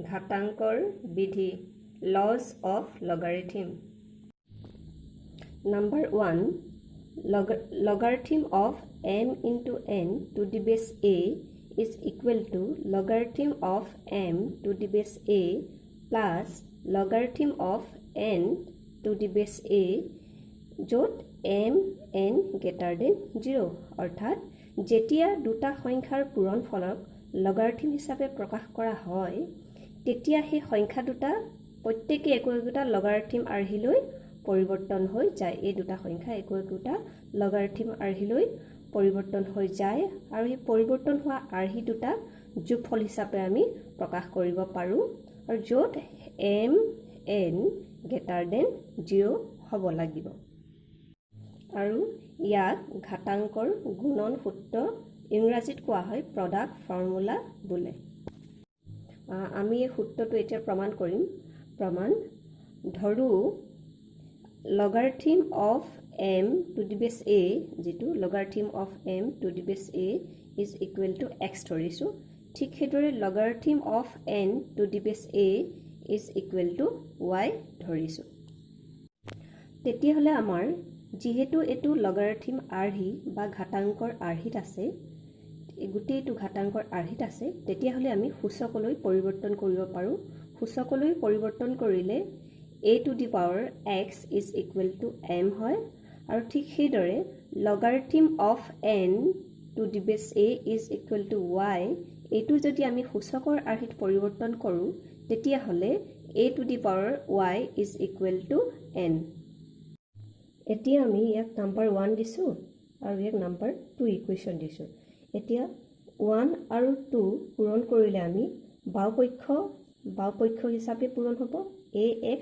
ঘাতাংকৰ বিধি laws of logarithm. Number 1, logarithm of m into n to the base a is equal to logarithm of m to the base a plus logarithm of n to the base a য'ত m n greater than 0 অৰ্থাৎ যেতিয়া দুটা সংখ্যাৰ পূৰণফলক লগাৰিথম হিচাপে প্ৰকাশ কৰা হয় তেতিয়া সেই সংখ্যা দুটা প্ৰত্যেককে একোটা লগাৰিথম আৰ্হিলৈ পৰিৱৰ্তন হৈ যায় এই দুটা সংখ্যা একোটা লগাৰিথম আৰ্হিলৈ পৰিৱৰ্তন হৈ যায় আৰু এই পৰিৱৰ্তন হোৱা আৰ্হি দুটা যোগফল হিচাপে আমি প্ৰকাশ কৰিব পাৰো আৰু য'ত m n greater than 0 হ'ব লাগিব আৰু ইয়াক ঘাতাংকৰ গুণন সূত্ৰ ইংৰাজীত কোৱা হয় প্ৰডাক্ট ফৰ্মুলা বোলে আমি এই সূত্ৰটো এতিয়া প্ৰমাণ কৰিম প্ৰমাণ ধৰু logarithm of m to the base a যেটো logarithm of m to the base a is equal to x ধৰিছো ঠিক হেদৰে logarithm of n to the base a is equal to y ধৰিছো তেতিয়া হলে আমাৰ যেহেতু এটো লগাৰিথম আৰ্হি বা ঘাতাংকৰ আৰ্হিত আছে গুটেইটো ঘাতাংকৰ আৰ্হিত আছে তেতিয়া হলে আমি সূচকলৈ পৰিৱৰ্তন কৰিব পাৰো সূচকলৈ পৰিৱৰ্তন কৰিলে a to the power x is equal to m হয় আৰু ঠিক সেইদৰে logarithm of n to the base a is equal to y এটো যদি আমি সূচকৰ আৰ্হিত পৰিৱৰ্তন কৰো তেতিয়া হলে a to the power y is equal to n এতিয়া আমি ইয়াক নাম্বাৰ 1 দিছো আৰু ইয়াক নাম্বাৰ 2 ইকুৱেশ্যন দিছো এতিয়া 1 আৰু 2 পূৰণ কৰিলে আমি বাওপক্ষ হিচাপে পূৰণ হ'ব ax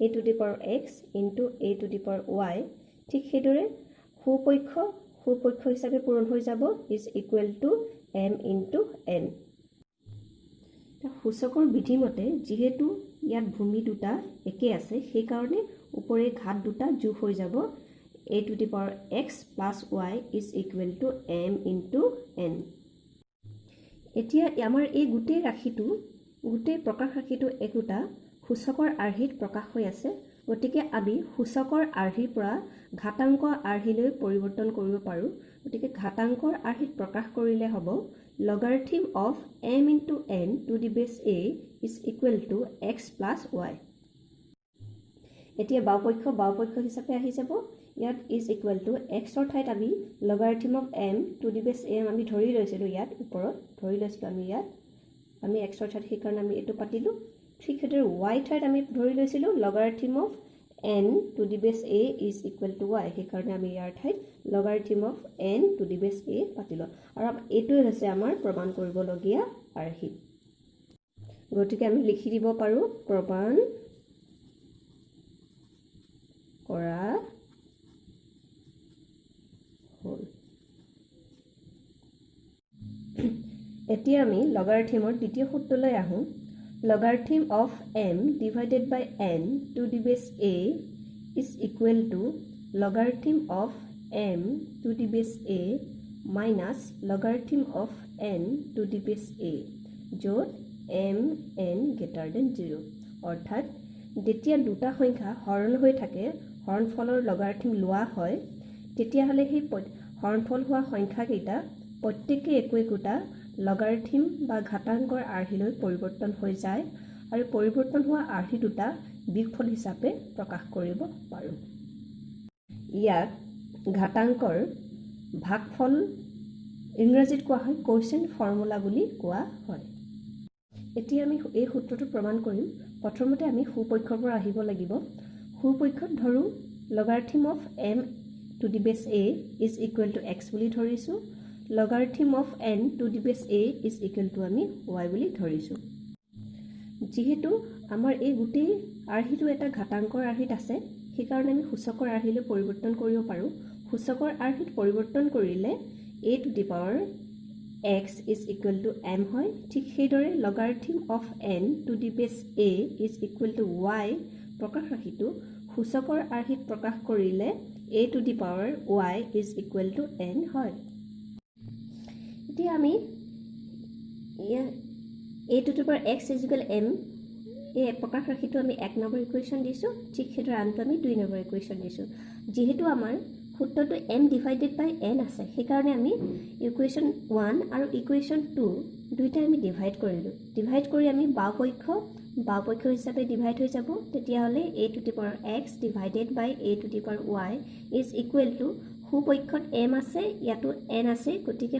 a to the power x into a to the power y ঠিক হেদৰে সুপক্ষ হিচাপে পূৰণ হৈ যাব is equal to m into n সূচকৰ বিধিমতে যেহেতু ইয়াত ভূমি দুটা একে আছে সেই কাৰণে উপৰে ঘাত দুটা যোগ হৈ যাব a to the power x plus y is equal to m into n এতিয়া আমাৰ এই গোটেই ৰাশিটো গোটেই প্ৰকাশ ৰাশিটো একোটা সূচকৰ আৰ্হিত প্ৰকাশ হৈ আছে গতিকে আমি সূচকৰ আৰ্হিৰ পৰা ঘাতাংকৰ আৰ্হিলৈ পৰিৱৰ্তন কৰিব পাৰো গতিকে ঘাতাংকৰ আৰ্হিত প্ৰকাশ কৰিলে হ'ব logarithm of m into n to the base a is equal to x plus y এতিয়া বাওপক্ষ হিচাপে আহি যাব ইয়াত is equal to x অৰ ঠাইত আমি logarithm of m to the base a আমি ধৰি লৈছিলো ইয়াত ওপৰত ধৰি লৈছিলো আমি ইয়াত আমি x অৰ ঠাইত সেই কাৰণে আমি এটো পাতিলো ঠিক হেদৰে y ঠাইত আমি ধৰি লৈছিলো logarithm of n to the base a is equal to y সেই কাৰণে আমি ইয়াৰ ঠাইত logarithm of n to the base a পাতিলো আৰু এটোই হৈছে আমাৰ প্ৰমাণ কৰিবলগীয়া আৰ্হি গতিকে আমি লিখি দিব পাৰো প্ৰমাণ কৰা হ'ল এতিয়া আমি লগাৰিথমৰ দ্বিতীয় সূত্ৰলৈ আহো logarithm of m divided by n to the base a is equal to logarithm of m to the base a minus logarithm of n to the base a য'ত m n greater than 0 অৰ্থাৎ যেতিয়া দুটা সংখ্যা হৰণ হৈ থাকে হৰণফলৰ লগাৰিথম লোৱা হয় তেতিয়া হলে সেই হৰণফল হোৱা সংখ্যা কেইটা প্ৰত্যেককে একোটা লগাৰিথম বা ঘাতাংকৰ আৰ্হিলৈ পৰিৱৰ্তন হৈ যায় আৰু পৰিৱৰ্তন হোৱা আৰ্হি দুটা বিগফল হিচাপে প্ৰকাশ কৰিব পাৰো ইয়াক ঘাতাংকৰ ভাগফল ইংৰাজীত কোৱা হয় কোএফিচিয়েন্ট ফৰ্মুলা বুলি কোৱা হয় এতিয়া আমি এই সূত্ৰটো প্ৰমাণ কৰিম প্ৰথমতে আমি সুপক্ষৰ পৰা আহিব লাগিব সুপক্ষত ধৰু logarithm of m to the base a is equal to x বুলি ধৰিছো logarithm of n to the base a is equal to আমি y বুলি ধৰিছো যেহেতু আমাৰ এই গোটেই আৰ্হিটো এটা ঘাতাংকৰ আৰ্হিত আছে সেই কাৰণে আমি সূচকৰ আৰ্হিলৈ পৰিৱৰ্তন কৰিব পাৰো সূচকৰ আৰ্হিত পৰিৱৰ্তন কৰিলে a to the power x is equal to m হয় ঠিক সেইদৰে logarithm of n to the base a is equal to y প্ৰকাশ ৰাশিটো সূচকৰ আৰ্হিত প্ৰকাশ কৰিলে a to the power y is equal to n হয় এতিয়া আমি a to the power x is equal m এই প্ৰকাশ ৰাশিটো আমি 1 নম্বৰ ইকুৱেশ্যন দিছো ঠিক হেতু আনটো আমি 2 নম্বৰ ইকুৱেশ্যন দিছো যেহেতু আমাৰ সূত্ৰটো m ডিভাইডেড বাই n আছে সেই কাৰণে আমি ইকুৱেশ্যন 1 আৰু ইকুৱেশ্যন 2 দুইটা আমি ডিভাইড কৰিলো ডিভাইড কৰি আমি বাওপক্ষ হিচাপে ডিভাইড হৈ যাব তেতিয়া হলে a to the power x divided by a to the power y is equal to সুপক্ষত m আছে ইয়াতো n আছে গতিকে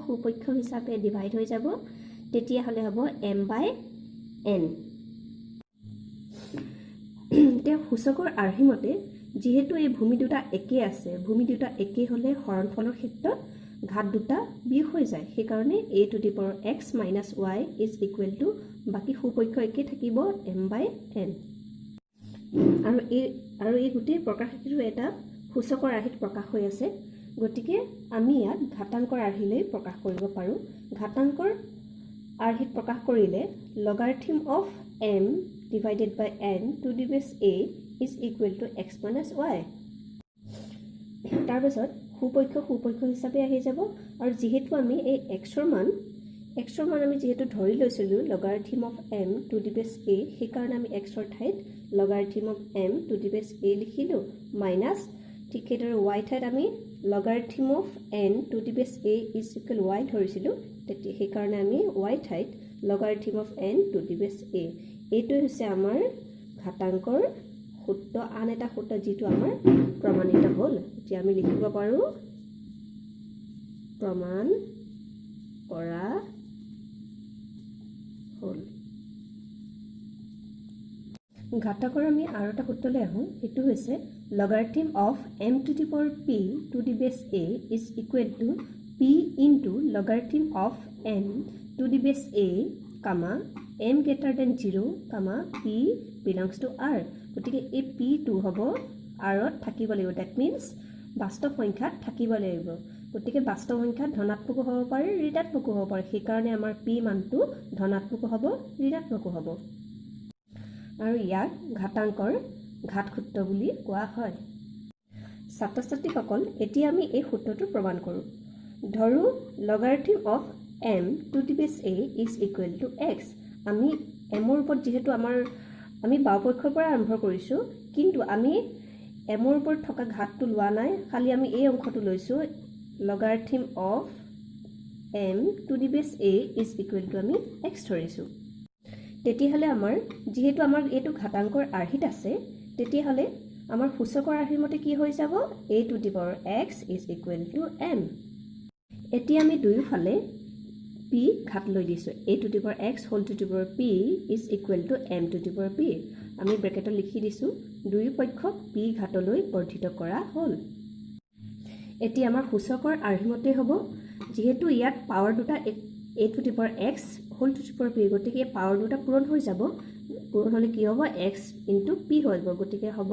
সুপক্ষ হিচাপে ডিভাইড হৈ যাব তেতিয়া হলে হ'ব m by n তে সূচকৰ আৰ্হিমতে যেহেতু এই ভূমি দুটা একে আছে ভূমি দুটা একে হলে হৰণফলৰ ক্ষেত্ৰত ঘাত দুটা বিয়োগ হৈ যায় সেই কাৰণে a to the power x minus y is equal to বাকি সুপক্ষ একে থাকিব m by n আৰু এই গুটি প্ৰকাশ ৰাশিটো এটা সূচকৰ আৰ্হিত প্ৰকাশ হৈ আছে গতিকে আমি ইয়াত ঘাতাংকৰ আৰ্হিলৈ প্ৰকাশ কৰিব পাৰো ঘাতাংকৰ আৰ্হিত প্ৰকাশ কৰিলে লগাৰিথম of m divided by n to the base a is equal to x minus y তাৰপিছত সুপক্ষ হিচাপে আহি যাব আৰু যেহেতু আমি এই x ৰ মান আমি যেহেতু ধৰি লৈছিলো লগাৰিথম of m to the base a সেই কাৰণে আমি x ৰ ঠাইত logarithm of m to the base a লিখিলো মাইনাস ঠিক এদৰে y ঠাইত আমি logarithm of n to the base a is equal y ধৰিছিলো তেতিয়া সেই কাৰণে আমি y ঠাইত logarithm of n to the base a এইটো হৈছে আমাৰ ঘাতাংকৰ সূত্ৰ আন এটা সূত্ৰ যেটো আমাৰ প্ৰমাণিত হ'ল যে আমি লিখিব পাৰো প্ৰমাণ কৰা হ'ল ঘাতাকৰ আমি আৰু এটা সূত্ৰলৈ আহো এটো হৈছে লগাৰিথম of m to the power p to the base a is equal to p into logarithm of m to the base a comma m greater than 0 comma p belongs to r গতিকে এই p টো হ'ব r ত থাকিব লাগিব that means বাস্তৱ সংখ্যাত থাকিব লাগিব গতিকে বাস্তৱ সংখ্যা ধনাত্মক হ'ব পাৰে ঋণাত্মক হ'ব পাৰে সেই কাৰণে আমাৰ p মানটো ধনাত্মক হ'ব ঋণাত্মক হ'ব আৰু ইয়াক ঘাতাংকৰ ঘাত সূত্ৰ বুলি কোৱা হয় ছাত্ৰ-ছাত্ৰীসকল এতিয়া আমি এই সূত্ৰটো প্ৰমাণ কৰো ধৰো লগাৰিথম of m to the base a is equal to x আমি m ৰ ওপৰত যেহেতু আমি বাওপক্ষৰ পৰা আৰম্ভ কৰিছো কিন্তু আমি m ৰ ওপৰত থকা ঘাতটো লোৱা নাই খালি আমি এই অংশটো লৈছো লগাৰিথম of m to the base a is equal to আমি x ধৰিছো তেতিয়াহলে আমাৰ যেহেতু আমাৰ এটো ঘাতাংকৰ আৰ্হিত আছে তেতিয়াহলে আমাৰ সূচকৰ আৰ্হিৰ মতে কি হৈ যাব a to the power x is equal to m এতিয়া আমি দুয়োফালে p ঘাত লৈ দিছো a to the power x whole to the power p is equal to m to the power p আমি ব্ৰেকেটত লিখি দিছো দুই পক্ষক p ঘাতলৈ বৰ্ধিত কৰা হ'ল এতিয়া আমাৰ সূচকৰ আৰ্হিমতে হ'ব যেহেতু ইয়াত পাৱাৰ দুটা a to the power x whole to the power p গতিকে পাৱাৰ দুটা পূৰণ হৈ যাব পূৰণ হলে কি হ'ব x into p হৈ যাব গতিকে হ'ব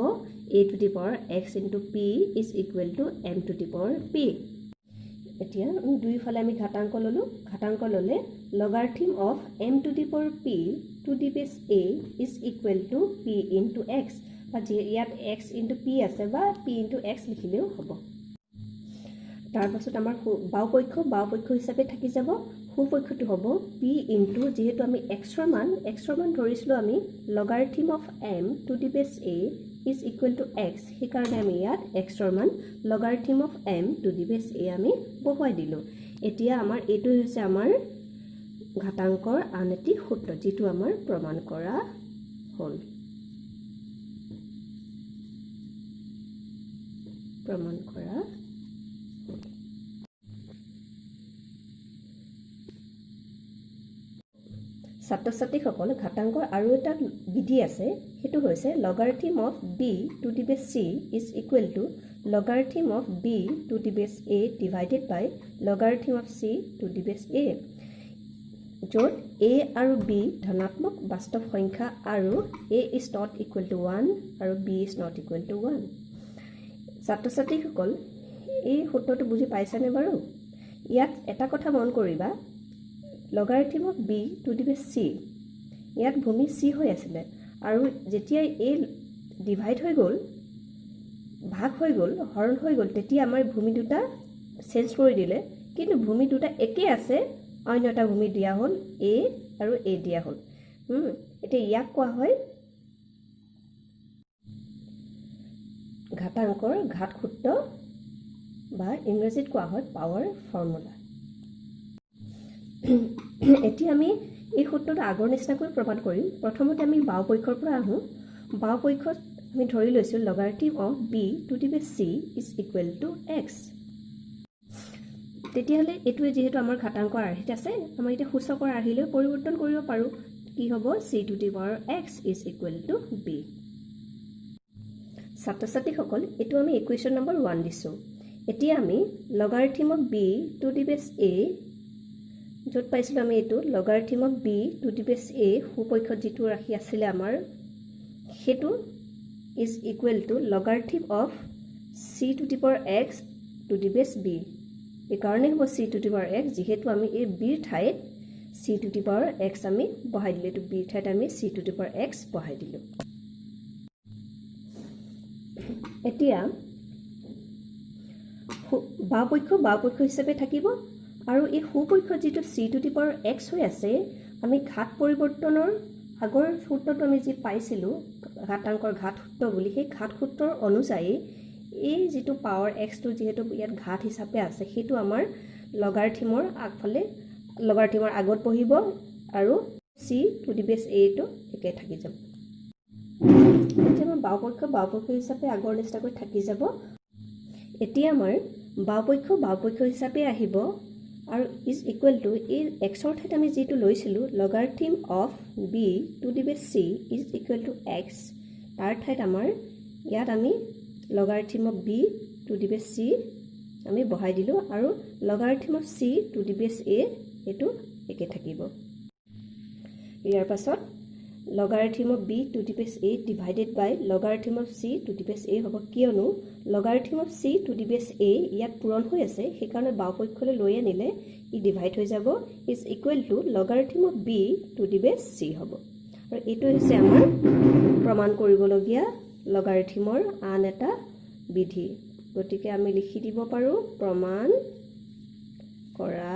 a to the power x into p is equal to m to the power p এতিয়া দুইফালে আমি ঘাতাংক ললে লগাৰিথম of m to the power p to the base a is equal to p into x বা ইয়াত x into p আছে বা p into x লিখিলেও হ'ব তাৰ পাছত আমাৰ বাওপক্ষ হিচাপে থাকি যাব সুপক্ষটো হ'ব p into যেহেতু আমি x ৰ মান ধৰিছিলো আমি logarithm of m to the base a is equal to x সেই কাৰণে আমি ইয়াত x ৰ মান লগাৰিথম of m to the base a আমি বহুৱাই দিলো এতিয়া আমাৰ এটো হৈছে আমাৰ ঘাতাংকৰ আন এটি সূত্ৰ যেটো আমাৰ প্ৰমাণ কৰা হ'ল ছাত্ৰ-ছাত্ৰীসকল ঘাতাংকৰ আৰু এটা বিধি আছে হেতু হৈছে লগাৰিথম of b to the base c is equal to logarithm of b to the base a divided by logarithm of c to the base a য'ত a আৰু b ধনাত্মক বাস্তৱ সংখ্যা আৰু a is not equal to 1 আৰু b is not equal to 1 ছাত্ৰ-ছাত্ৰীসকল এই সূত্ৰটো বুজি পাইছানে বাৰু ইয়াত এটা কথা মন কৰিবা লগাৰিথম of b to the base c ইয়াত ভূমি c হৈ আছিল আৰু যেতিয়া a ডিভাইড হৈ গ'ল ভাগ হৈ গ'ল হৰণ হৈ গ'ল তেতিয়া আমাৰ ভূমি দুটা চেঞ্জ কৰি দিলে কিন্তু ভূমি দুটা একে আছে অন্য এটা ভূমি দিয়া হ'ল a আৰু a দিয়া হ'ল এতিয়া ইয়াক কোৱা হয় ঘাতাংকৰ ঘাতসূত্ৰ বা ইংৰাজীত কোৱা হয় পাৱাৰ ফৰ্মুলা এতিয়া আমি এই সূত্ৰটো আগৰ নিচিনাকৈ প্ৰমাণ কৰিম প্ৰথমতে আমি বাওপক্ষৰ পৰা আহোঁ বাওপক্ষত আমি ধৰি লৈছোঁ লগাৰিথম of b to the base c is equal to x তেতিয়াহ'লে এইটোৱে যিহেতু আমাৰ ঘাতাংকৰ আৰ্হিত আছে আমাৰ এতিয়া সূচকৰ আৰ্হিলৈ পৰিৱৰ্তন কৰিব পাৰোঁ কি হ'ব c to the power x is equal two b ছাত্ৰ ছাত্ৰীসকল এইটো আমি ইকুৱেশ্যন নম্বৰ 1 দিছোঁ এতিয়া আমি logarithm of b to the base a য'ত পাইছিলোঁ আমি এইটো logarithm of b to the base a সুপক্ষত যিটো ৰাশি আছিলে আমাৰ সেইটো is equal to logarithm of c to the power x to the base b এইকাৰণে হ'ব c to the power x যিহেতু আমি এই bৰ ঠাইত c to the power x আমি বহাই দিলোঁ এইটো bৰ ঠাইত আমি c to the power x বহাই দিলোঁ এতিয়া বাওপক্ষ হিচাপে থাকিব আৰু এই সুপক্ষত যিটো c to the power x হৈ আছে আমি ঘাত পৰিৱৰ্তনৰ আগৰ সূত্ৰটো আমি যি পাইছিলোঁ ঘাতাংকৰ ঘাত সূত্ৰ বুলি সেই ঘাত সূত্ৰৰ অনুযায়ী এই যিটো পাৱাৰ xটো যিহেতু ইয়াত ঘাত হিচাপে আছে সেইটো আমাৰ লগাৰিথমৰ আগফালে লগাৰিথমৰ আগত বহিব আৰু c to the base a টো একে থাকি যাব এতিয়া আমাৰ বাওপক্ষ হিচাপে আগৰ নিচিনাকৈ থাকি যাব এতিয়া আমাৰ বাওপক্ষ হিচাপে আহিব আৰু ইজ ইকুৱেল টু এই এক্সৰ ঠাইত আমি যিটো লৈছিলোঁ logarithm of b to the base c is equal to x তাৰ ঠাইত আমাৰ ইয়াত আমি logarithm of b to the base c আমি বহাই দিলোঁ আৰু logarithm of c to the base a এইটো একে থাকিব ইয়াৰ পাছত logarithm of b to the base a divided by logarithm of c to the base a হ'ব কিয়নো logarithm of c to the base a ইয়াত পূৰণ হৈ আছে সেইকাৰণে বাওপক্ষলৈ লৈ আনিলে ই ডিভাইড হৈ যাব is equal to logarithm of b to the base c হ'ব আৰু এইটো হৈছে আমাৰ প্ৰমাণ কৰিবলগীয়া লগাৰিথমৰ আন এটা বিধি গতিকে আমি লিখি দিব পাৰোঁ প্ৰমাণ কৰা